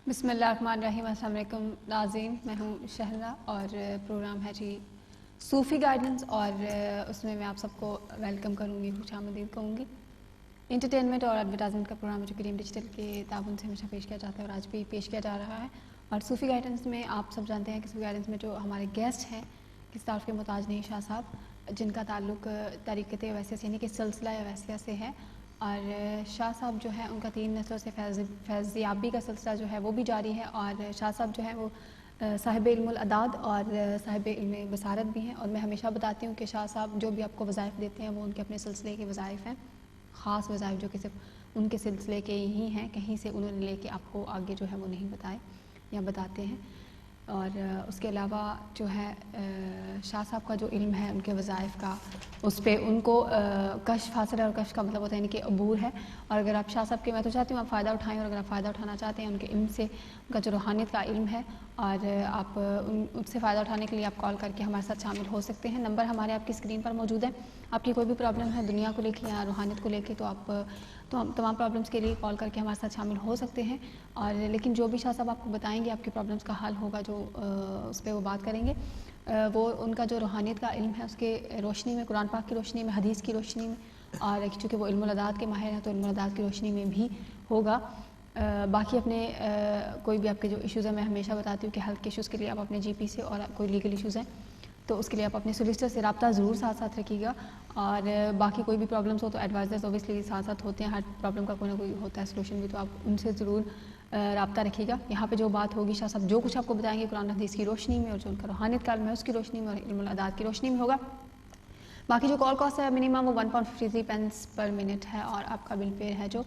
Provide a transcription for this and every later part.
بسم اللہ الرحمن الرحیم۔ السلام علیکم ناظرین، میں ہوں شہرہ اور پروگرام ہے جی صوفی گائیڈنس، اور اس میں آپ سب کو ویلکم کروں گی، خوش آمدید کہوں گی۔ انٹرٹینمنٹ اور ایڈورٹائزمنٹ کا پروگرام جو کریم ڈیجیٹل کے تعاون سے ہمیشہ پیش کیا جاتا ہے اور آج بھی پیش کیا جا رہا ہے۔ اور صوفی گائیڈنس میں آپ سب جانتے ہیں کہ صوفی گائیڈنس میں جو ہمارے گیسٹ ہیں کس تعارف کے محتاج نہیں شاہ صاحب، جن کا تعلق طریقت ویسیہ سے یعنی کہ سلسلہ ویسیہ سے ہے، اور شاہ صاحب جو ہے ان کا 3 نسلوں سے فیضیابی کا سلسلہ جو ہے وہ بھی جاری ہے، اور شاہ صاحب جو ہے وہ صاحب علم الاداد اور صاحب علم بصارت بھی ہیں۔ اور میں ہمیشہ بتاتی ہوں کہ شاہ صاحب جو بھی آپ کو وظائف دیتے ہیں وہ ان کے اپنے سلسلے کے وظائف ہیں، خاص وظائف جو کہ صرف ان کے سلسلے کے ہی ہیں، کہیں سے انہوں نے لے کے آپ کو آگے جو ہے وہ نہیں بتائے یا بتاتے ہیں۔ اور اس کے علاوہ جو ہے شاہ صاحب کا جو علم ہے ان کے وظائف کا، اس پہ ان کو کشف حاصل ہے، اور کشف کا مطلب ہوتا ہے یعنی کہ عبور ہے۔ اور اگر آپ شاہ صاحب کے، میں تو چاہتی ہوں آپ فائدہ اٹھائیں، اور اگر آپ فائدہ اٹھانا چاہتے ہیں ان کے علم سے، ان کا جو روحانیت کا علم ہے، اور آپ ان سے فائدہ اٹھانے کے لیے آپ کال کر کے ہمارے ساتھ شامل ہو سکتے ہیں۔ نمبر ہمارے آپ کی اسکرین پر موجود ہے۔ آپ کی کوئی بھی پرابلم ہے دنیا کو لے کے یا روحانیت کو لے کے، تو آپ تمام پرابلمس کے لیے کال کر کے ہمارے ساتھ شامل ہو سکتے ہیں۔ اور لیکن جو بھی شاہ صاحب آپ کو بتائیں گے، آپ کی پرابلمس کا حل ہوگا، جو اس پہ وہ بات کریں گے، وہ ان کا جو روحانیت کا علم ہے اس کے روشنی میں، قرآن پاک کی روشنی میں، حدیث کی روشنی میں، اور چونکہ وہ علم الاداد کے ماہر ہیں تو علم الاداد کی روشنی میں بھی ہوگا۔ باقی اپنے کوئی بھی آپ کے جو ایشوز ہیں، میں ہمیشہ بتاتی ہوں کہ ہیلتھ کے ایشوز کے لیے آپ اپنے جی پی سے، اور کوئی لیگل ایشوز ہیں تو اس کے لیے آپ اپنے سولیسٹر سے رابطہ ضرور ساتھ رکھیے گا۔ اور باقی کوئی بھی پرابلمس ہو تو ایڈوائزرز اوبیسلی ساتھ ہوتے ہیں، ہر پرابلم کا کوئی نہ کوئی ہوتا ہے سلوشن بھی، تو آپ ان سے ضرور رابطہ رکھیے گا۔ یہاں پہ جو بات ہوگی شاہ صاحب جو کچھ آپ کو بتائیں گے قرآن حدیث کی روشنی میں، اور جو ان کا روحانیت کا علم ہے اس کی روشنی میں اور علم الاداد کی روشنی میں ہوگا۔ باقی جو کال کاسٹ ہے منیمم وہ 1.53 پینس پر منٹ ہے، اور آپ کا بل پے ہے جو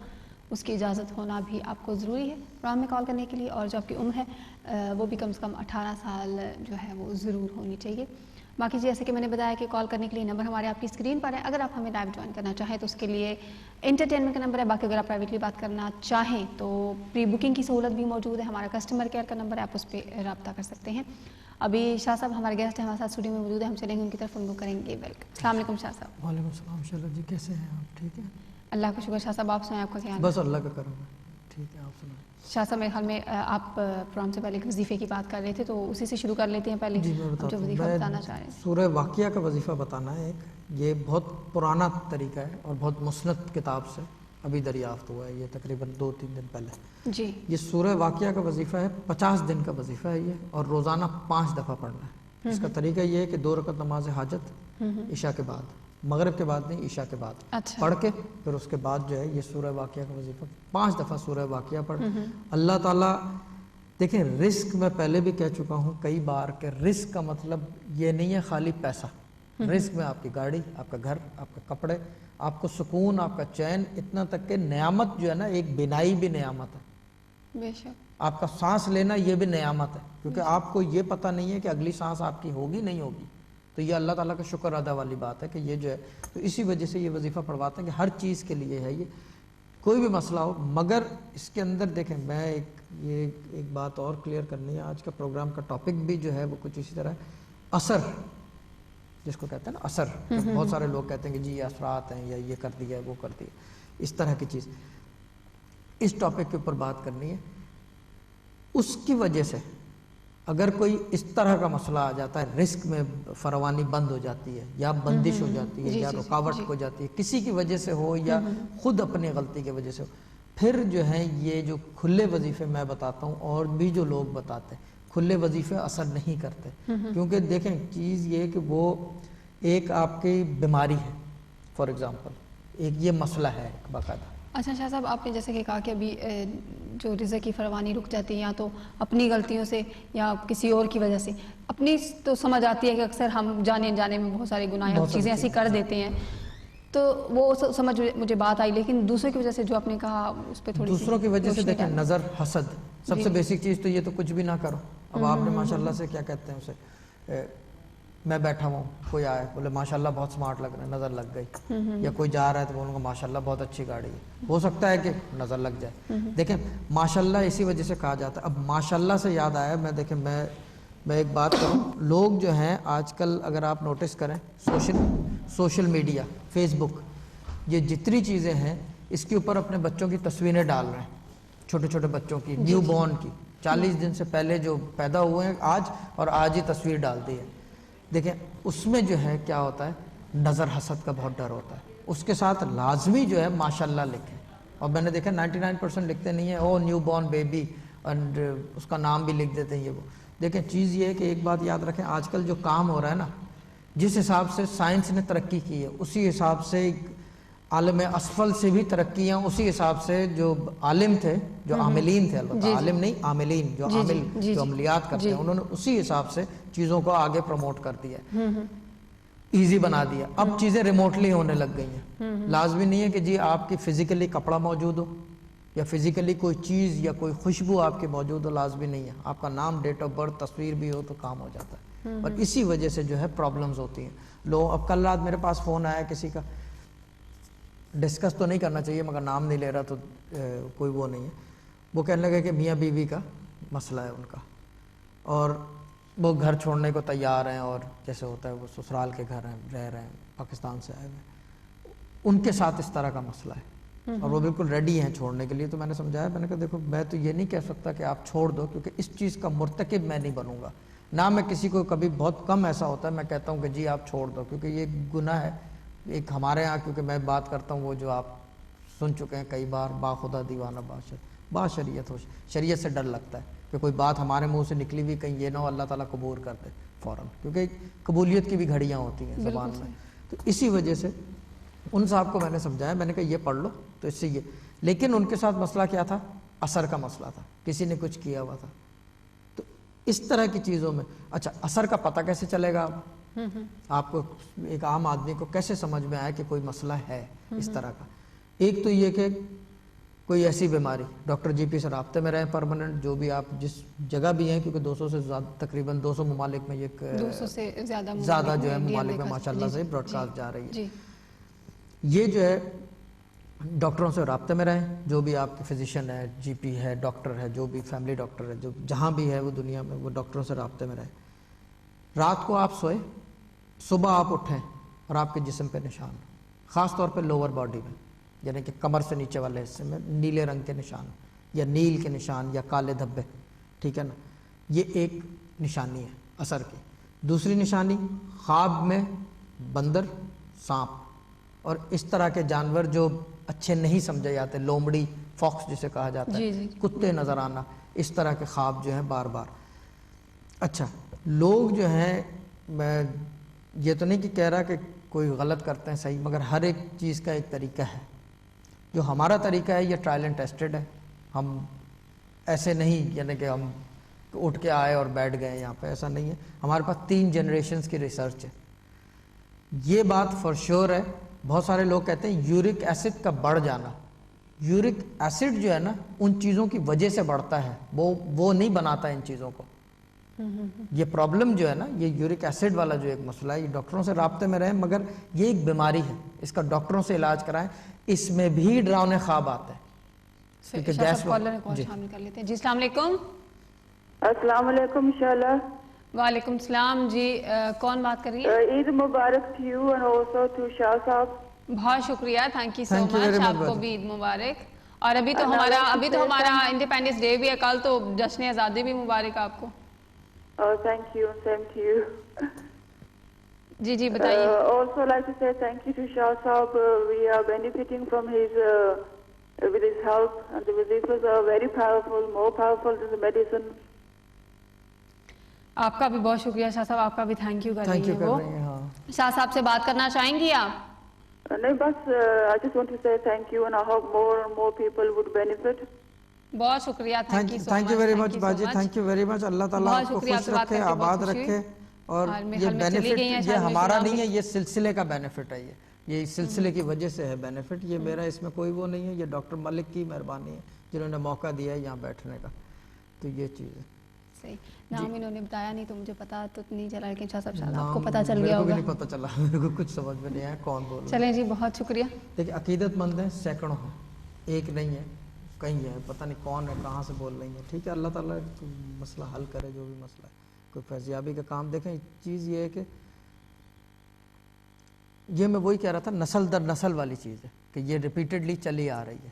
اس کی اجازت ہونا بھی آپ کو ضروری ہے پروگرام میں کال کرنے کے لیے، اور جو آپ کی عمر ہے وہ بھی کم سے کم 18 سال جو ہے وہ ضرور ہونی چاہیے۔ باقی جیسے کہ میں نے بتایا کہ کال کرنے کے لیے نمبر ہمارے آپ کی اسکرین پر ہے۔ اگر آپ ہمیں لائیو جوائن کرنا چاہیں تو اس کے لیے انٹرٹینمنٹ کا نمبر ہے۔ باقی اگر آپ پرائیویٹلی بات کرنا چاہیں تو پری بکنگ کی سہولت بھی موجود ہے، ہمارا کسٹمر کیئر کا نمبر ہے، آپ اس پہ رابطہ کر سکتے ہیں۔ ابھی شاہ صاحب ہمارے گیسٹ ہیں، ہمارے ساتھ اسٹوڈیو میں موجود ہیں، ہم چلیں گے ان کی طرف، ان کو کریں گے ویلکم۔ السلام علیکم شاہ صاحب۔ وعلیکم السلام شیلا جی، کیسے ہیں آپ؟ ٹھیک ہے، اللہ کا شکر۔ شاہ صاحب آپ سنائیں، آپ کا کیا حال ہے؟ بس اللہ کا کرم ہے، ٹھیک ہے، آپ سنائیں۔ شاہ صاحب میرے خیال میں آپ پروگرام سے پہلے ایک وظیفے کی بات کر رہے تھے، تو اسی سے شروع کر لیتے ہیں پہلے، جی میں جو بتاتا ہوں۔ وظیفہ میں بتانا چاہ رہے ہیں۔ سورہ واقعہ کا وظیفہ بتانا ہے ایک، یہ بہت پرانا طریقہ ہے اور بہت مسند کتاب سے ابھی دریافت ہوا ہے، یہ تقریباً 2-3 دن پہلے۔ جی، یہ سورہ واقعہ کا وظیفہ ہے، 50 دن کا وظیفہ ہے یہ، اور روزانہ 5 دفعہ پڑھنا ہے۔ اس کا طریقہ یہ ہے کہ 2 رکعت نماز حاجت عشاء کے بعد، مغرب کے بعد نہیں، عشاء کے بعد اچھا، پڑھ کے پھر اس کے بعد جو ہے یہ سورہ واقعہ کا وظیفہ 5 دفعہ سورہ واقعہ پڑھ۔ اللہ تعالیٰ دیکھیں، رزق میں پہلے بھی کہہ چکا ہوں کئی بار کہ رزق کا مطلب یہ نہیں ہے خالی پیسہ۔ رزق میں آپ کی گاڑی، آپ کا گھر، آپ کا کپڑے، آپ کو سکون، آپ کا چین، اتنا تک کہ نعمت جو ہے نا، ایک بینائی بھی نعمت ہے، بے شک، آپ کا سانس لینا یہ بھی نعمت ہے، کیونکہ آپ کو یہ پتہ نہیں ہے کہ اگلی سانس آپ کی ہوگی نہیں ہوگی، تو یہ اللہ تعالیٰ کا شکر ادا والی بات ہے کہ یہ جو ہے، تو اسی وجہ سے یہ وظیفہ پڑھواتے ہیں کہ ہر چیز کے لیے ہے یہ، کوئی بھی مسئلہ ہو۔ مگر اس کے اندر دیکھیں، میں ایک بات اور کلیئر کرنی ہے، آج کا پروگرام کا ٹاپک بھی جو ہے وہ کچھ اسی طرح ہے، اثر، جس کو کہتے ہیں نا اثر، بہت سارے لوگ کہتے ہیں کہ جی یہ اثرات ہیں، یا یہ کر دیا ہے، وہ کر دیا، اس طرح کی چیز، اس ٹاپک کے اوپر بات کرنی ہے۔ اس کی وجہ سے اگر کوئی اس طرح کا مسئلہ آ جاتا ہے، رزق میں فراوانی بند ہو جاتی ہے، یا بندش ہو جاتی ہے، یا رکاوٹ ہو جاتی ہے، کسی کی وجہ سے ہو یا خود اپنی غلطی کی وجہ سے ہو، پھر جو ہے یہ جو کھلے وظیفے میں بتاتا ہوں، اور بھی جو لوگ بتاتے ہیں، کھلے وظیفے اثر نہیں کرتے، کیونکہ دیکھیں چیز یہ کہ وہ ایک آپ کی بیماری ہے، فار ایگزامپل ایک یہ مسئلہ ہے ایک باقاعدہ۔ اچھا شاہ صاحب، آپ نے جیسے کہ کہا کہ ابھی جو رزق کی فراوانی رک جاتی ہے، یا تو اپنی غلطیوں سے یا کسی اور کی وجہ سے، اپنی تو سمجھ آتی ہے کہ اکثر ہم جانے جانے میں بہت سارے گناہ یا چیزیں ایسی کر دیتے ہیں، تو وہ سمجھ مجھے بات آئی، لیکن دوسروں کی وجہ سے جو آپ نے کہا اس پہ تھوڑی سی دوسروں کی وجہ سے دیکھیں، نظر، حسد، سب سے بیسک چیز تو یہ تو کچھ بھی نہ کرو۔ اب آپ نے ماشاءاللہ سے کیا کہتے ہیں اسے، میں بیٹھا ہوں، کوئی آئے بولے ماشاءاللہ بہت سمارٹ لگ رہا ہے، نظر لگ گئی، یا کوئی جا رہا ہے تو بولوں گا ماشاءاللہ بہت اچھی گاڑی ہے، ہو سکتا ہے کہ نظر لگ جائے۔ دیکھیں ماشاءاللہ اسی وجہ سے کہا جاتا ہے۔ اب ماشاءاللہ سے یاد آیا، میں دیکھیں میں ایک بات کروں، لوگ جو ہیں آج کل اگر آپ نوٹس کریں، سوشل میڈیا، فیس بک، یہ جتنی چیزیں ہیں اس کے اوپر اپنے بچوں کی تصویریں ڈال رہے ہیں، چھوٹے چھوٹے بچوں کی، نیو بورن کی، 40 دن سے پہلے جو پیدا ہوئے ہیں آج، اور آج ہی تصویر ڈال دی ہے. دیکھیں اس میں جو ہے کیا ہوتا ہے، نظر حسد کا بہت ڈر ہوتا ہے. اس کے ساتھ لازمی جو ہے ماشاءاللہ لکھیں، اور میں نے دیکھا 99% لکھتے نہیں ہیں او نیو بورن بیبی، اینڈ اس کا نام بھی لکھ دیتے ہیں یہ وہ. دیکھیں چیز یہ ہے کہ ایک بات یاد رکھیں، آج کل جو کام ہو رہا ہے نا، جس حساب سے سائنس نے ترقی کی ہے اسی حساب سے عالم اسفل سے بھی ترقی ہیں، اسی حساب سے جو عالم تھے، جو عاملین تھے، البتہ عالم نہیں عاملین، جو عامل جو عملیات کرتے ہیں، انہوں نے اسی حساب سے چیزوں کو آگے پروموٹ کر دیا ہے، ایزی بنا دیا. اب چیزیں ریموٹلی ہونے لگ گئی ہیں. لازمی نہیں ہے کہ جی آپ کی فزیکلی کپڑا موجود ہو یا فزیکلی کوئی چیز یا کوئی خوشبو آپ کے موجود ہو، لازمی نہیں ہے. آپ کا نام، ڈیٹ آف برتھ، تصویر بھی ہو تو کام ہو جاتا ہے. اور اسی وجہ سے جو ہے پرابلمز ہوتی ہیں. اب کل رات میرے پاس فون آیا کسی کا، ڈسکس تو نہیں کرنا چاہیے مگر نام نہیں لے رہا تو کوئی وہ نہیں ہے. وہ کہنے لگے کہ میاں بیوی کا مسئلہ ہے ان کا، اور وہ گھر چھوڑنے کو تیار ہیں، اور جیسے ہوتا ہے وہ سسرال کے گھر ہیں، رہ رہے ہیں، پاکستان سے آئے ہوئے، ان کے ساتھ اس طرح کا مسئلہ ہے اور وہ بالکل ریڈی ہیں چھوڑنے کے لیے. تو میں نے سمجھایا، میں نے کہا دیکھو میں تو یہ نہیں کہہ سکتا کہ آپ چھوڑ دو، کیونکہ اس چیز کا مرتکب میں نہیں بنوں گا. نہ میں کسی کو، کبھی بہت کم ایسا ہوتا ہے میں کہتا ہوں کہ جی آپ چھوڑ دو، کیونکہ یہ گناہ ہے. ایک ہمارے ہاں، کیونکہ میں بات کرتا ہوں وہ جو آپ سن چکے ہیں کئی بار، با خدا دیوانہ با شریعت ہو، شریعت سے ڈر لگتا ہے کہ کوئی بات ہمارے منہ سے نکلی ہوئی کہیں یہ نہ ہو اللہ تعالیٰ قبول کر دے فوراً، کیونکہ قبولیت کی بھی گھڑیاں ہوتی ہیں زبان میں. تو اسی وجہ سے ان صاحب کو میں نے سمجھایا، میں نے کہا یہ پڑھ لو تو اس سے یہ. لیکن ان کے ساتھ مسئلہ کیا تھا، اثر کا مسئلہ تھا، کسی نے کچھ کیا ہوا تھا. تو اس طرح کی چیزوں میں اچھا اثر کا پتہ کیسے چلے گا، آپ کو ایک عام آدمی کو کیسے سمجھ میں آئے کہ کوئی مسئلہ ہے اس طرح کا. ایک تو یہ کہ کوئی ایسی بیماری، ڈاکٹر جی پی سے رابطے میں رہیں پرماننٹ، جو بھی آپ جس جگہ بھی ہیں، کیونکہ 200 سے زیادہ، تقریباً 200 ممالک میں، یہ 200 سے زیادہ جو ہے ممالک میں ماشاءاللہ سے براڈ کاسٹ جا رہی ہے. یہ جو ہے ڈاکٹروں سے رابطے میں رہیں، جو بھی آپ کے فزیشین ہے، جی پی ہے، ڈاکٹر ہے، جو بھی فیملی ڈاکٹر ہے، جو جہاں بھی ہے وہ دنیا میں، وہ ڈاکٹروں سے رابطے میں رہیں. رات کو آپ سوئے، صبح آپ اٹھیں اور آپ کے جسم پہ نشان، خاص طور پہ لوور باڈی میں، یعنی کہ کمر سے نیچے والے حصے میں نیلے رنگ کے نشان یا نیل کے نشان یا کالے دھبے، ٹھیک ہے نا. یہ ایک نشانی ہے اثر کی. دوسری نشانی، خواب میں بندر، سانپ اور اس طرح کے جانور جو اچھے نہیں سمجھے جاتے، لومڑی، فاکس جسے کہا جاتا ہے، کتے نظر آنا، اس طرح کے خواب جو ہیں بار بار. اچھا لوگ جو ہیں، میں یہ تو نہیں کہ کہہ رہا کہ کوئی غلط کرتے ہیں، صحیح، مگر ہر ایک چیز کا ایک طریقہ ہے. جو ہمارا طریقہ ہے یہ ٹرائل اینڈ ٹیسٹڈ ہے. ہم ایسے نہیں یعنی کہ ہم اٹھ کے آئے اور بیٹھ گئے یہاں پہ، ایسا نہیں ہے. ہمارے پاس 3 جنریشنز کی ریسرچ ہے. یہ بات فار شیور ہے. بہت سارے لوگ کہتے ہیں یورک ایسڈ کا بڑھ جانا، یورک ایسڈ جو ہے نا ان چیزوں کی وجہ سے بڑھتا ہے، وہ نہیں بناتا ان چیزوں کو. یہ پرابلم جو ہے نا، یہ یورک ایسڈ والا جو ایک مسئلہ ہے، یہ ڈاکٹروں سے رابطے میں رہیں، مگر یہ ایک بیماری ہے، اس کا ڈاکٹروں سے علاج کرائیں. اس میں بھی ڈراؤنے خواب آتے ہیں. جی شامل کر لیتے ہیں. جی السلام علیکم. السلام علیکم انشاءاللہ. وعلیکم السلام. جی کون بات کر رہی ہیں؟ عید مبارک to you and also to Shah صاحب. بہت شکریہ، تھینک یو سو مچ. آپ کو بھی عید مبارک. اور ابھی تو ہمارا انڈیپینڈنس ڈے بھی ہے کل، تو جشن آزادی بھی مبارک آپ کو. Thank you, same to you. جی جی بتائیے. Also like to say thank you to Shah Saab. We are benefiting from his with his help, and the wazifas are very powerful, more powerful than the medicine. آپ کا بھی بہت شکریہ شاہ صاحب، آپ کا بھی تھینک یو کر رہی ہیں وہ. شاہ صاحب سے بات کرنا چاہیں گی آپ؟ نہیں بس I just want to say thank you and I hope more and more people would benefit. بہت شکریہ، thank you so much. Thank you very much باجی، تھینک یو ویری مچ. اللہ تعالیٰ آپ کو خوش رکھے، آباد رکھے. اور یہ بینیفٹ یہ ہمارا نہیں ہے، یہ سلسلے کا بینیفٹ ہے. یہ اس سلسلے کی وجہ سے ہے بینیفٹ. یہ میرا اس میں کوئی وہ نہیں ہے، یہ ڈاکٹر ملک کی مہربانی ہے جنہوں نے موقع دیا ہے یہاں بیٹھنے کا. تو یہ چیز ہے. صحیح. نام انہوں نے بتایا نہیں تو مجھے پتا تو نہیں چلا، لیکن شاہ صاحب شاید آپ کو پتا چل گیا ہوگا. میرے کو بھی نہیں پتا چلا، میرے کو کچھ سمجھ میں نہیں آیا کون بول رہا. چلیں جی بہت شکریہ. دیکھیں عقیدت مند ہیں سینکڑوں ہیں، ایک نہیں ہے، کہیں ہے، پتہ نہیں کون ہے، کہاں سے بول رہی ہیں. ٹھیک ہے، اللہ تعالیٰ مسئلہ حل کرے، جو بھی مسئلہ ہے. کوئی فیضیابی کا کام. دیکھیں چیز یہ ہے کہ یہ میں وہی کہہ رہا تھا، نسل در نسل والی چیز ہے کہ یہ ریپیٹڈلی چلی آ رہی ہے.